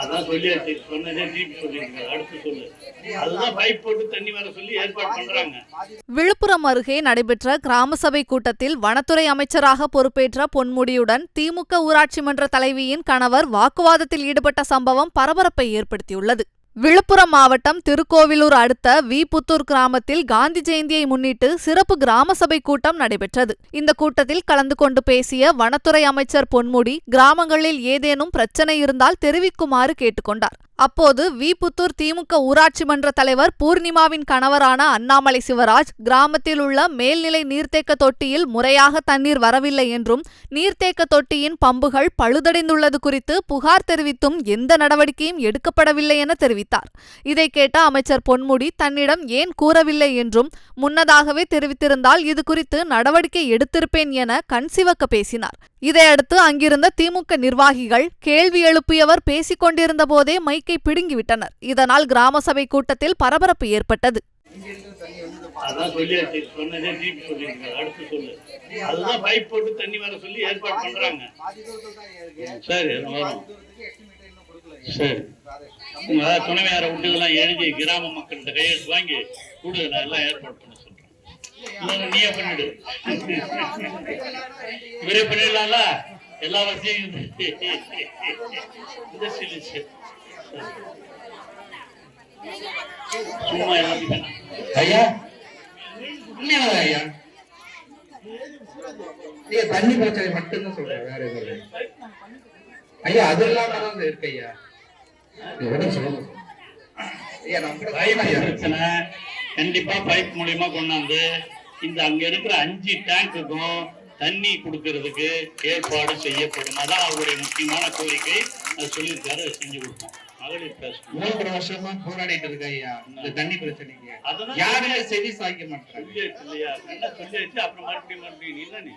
அதான் சொல்லியாச்சு, சொன்னதே திருப்பி சொல்லிருக்காங்க. அடுத்து சொல்லு. அதுதான் பைப் போட்டு தண்ணி வர சொல்லி ஏற்பாடு பண்றாங்க. விழுப்புரம் அருகே நடைபெற்ற கிராம சபை கூட்டத்தில் வனத்துறை அமைச்சராக பொறுப்பேற்ற பொன்முடியுடன் திமுக ஊராட்சி மன்ற தலைவியின் கணவர் வாக்குவாதத்தில் ஈடுபட்ட சம்பவம் பரபரப்பை ஏற்படுத்தியுள்ளது. விழுப்புரம் மாவட்டம் திருக்கோவிலூர் அடுத்த புத்தூர் கிராமத்தில் காந்தி ஜெயந்தியை முன்னிட்டு சிறப்பு கிராம சபை கூட்டம் நடைபெற்றது. இந்த கூட்டத்தில் கலந்து கொண்டு பேசிய வனத்துறை அமைச்சர் பொன்முடி, கிராமங்களில் ஏதேனும் பிரச்சனை இருந்தால் தெரிவிக்குமாறு கேட்டுக்கொண்டார். அப்போது புத்தூர் திமுக ஊராட்சி மன்ற தலைவர் பூர்ணிமாவின் கணவரான அண்ணாமலை சிவராஜ், கிராமத்தில் உள்ள மேல்நிலை நீர்த்தேக்க தொட்டியில் முறையாக தண்ணீர் வரவில்லை என்றும், நீர்த்தேக்க தொட்டியின் பம்புகள் பழுதடைந்துள்ளது குறித்து புகார் தெரிவித்தும் எந்த நடவடிக்கையும் எடுக்கப்படவில்லை என தெரிவித்தார். இதை கேட்ட அமைச்சர் பொன்முடி, தன்னிடம் ஏன் கூறவில்லை என்றும், முன்னதாகவே தெரிவித்திருந்தால் இது குறித்து நடவடிக்கை எடுத்திருப்பேன் என கண்சிவக்க பேசினார். இதையடுத்து அங்கிருந்த திமுக நிர்வாகிகள் கேள்வி எழுப்பியவர் பேசிக் கொண்டிருந்த போதே மைக்கை பிடுங்கிவிட்டனர். இதனால் கிராம சபை கூட்டத்தில் பரபரப்பு ஏற்பட்டது. அதான் சொல்லியாச்சு, சொன்னதே திருப்பி சொல்லிருக்காங்க. அடுத்து சொல்லு. அதுதான் பைப் போட்டு தண்ணி வர சொல்லி ஏற்பாடு பண்றாங்க. சரி, வரும். சரி, உங்க துணைவியார விட்டுதெல்லாம் எழுதி கிராம மக்கள்கிட்ட கையெழுத்து வாங்கி கூடுதல் நான் எல்லாம் ஏற்பாடு பண்ண சொல்றேன். நீயே பண்ணிடு, இவரே பண்ணிடலாம்ல, எல்லா வசதியும். சும்மா எல்லாத்தையும் ஐயா ஐயா தண்ணி பிரச்சனை மட்டும்தான் சொல்றேன், வேற எதுவும் ஐயா. அது இல்லாம இருக்கு ஐயா. பிரச்சனை கண்டிப்பா பைப் மூலியமா கொண்டாந்து இந்த அங்க இருக்கிற 5 டேங்குக்கும் தண்ணி கொடுக்கறதுக்கு ஏற்பாடு செய்யப்படும். அதான் அவருடைய முக்கியமான கோரிக்கை. அது சொல்லியிருக்காரு, செஞ்சு கொடுப்போம். மகளிர் 3 வருஷமா போராடிட்டு இருக்க ஐயா இந்த தண்ணி பிரச்சனைக்கு. யாருமே செவி சாய்க்க மாட்டாங்க இல்லையா? என்ன சொல்லியாச்சு, அப்புறம் மறுபடியும் இல்ல. நீ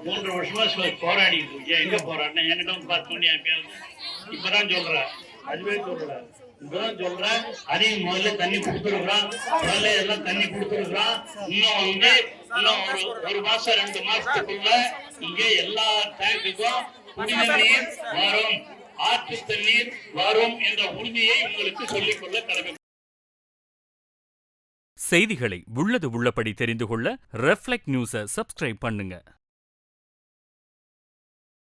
3 வருஷமா போராடிட்டு இருக்கேன். எங்க போராடின என்கிட்ட வந்து 10 மணி இப்பதான் சொல்ற, அதுவே சொல்ற, இப்பதான் சொல்ற. அதையும் முதல்ல தண்ணி கொடுத்துருக்குறோம், முதல்ல எல்லாம் தண்ணி கொடுத்துருக்குறோம். இன்னும் ஒரு மாசம் 2 மாசத்துக்குள்ள இங்க எல்லா டேங்குக்கும் குடிநீர் வரும், ஆற்று தண்ணீர் வரும் என்ற உறுதியை உங்களுக்கு சொல்லிக்கொள்ள கடமை. செய்திகளை உள்ளது உள்ளபடி தெரிந்து கொள்ள ரெஃப்ளெக்ட் நியூஸை சப்ஸ்கிரைப் பண்ணுங்க.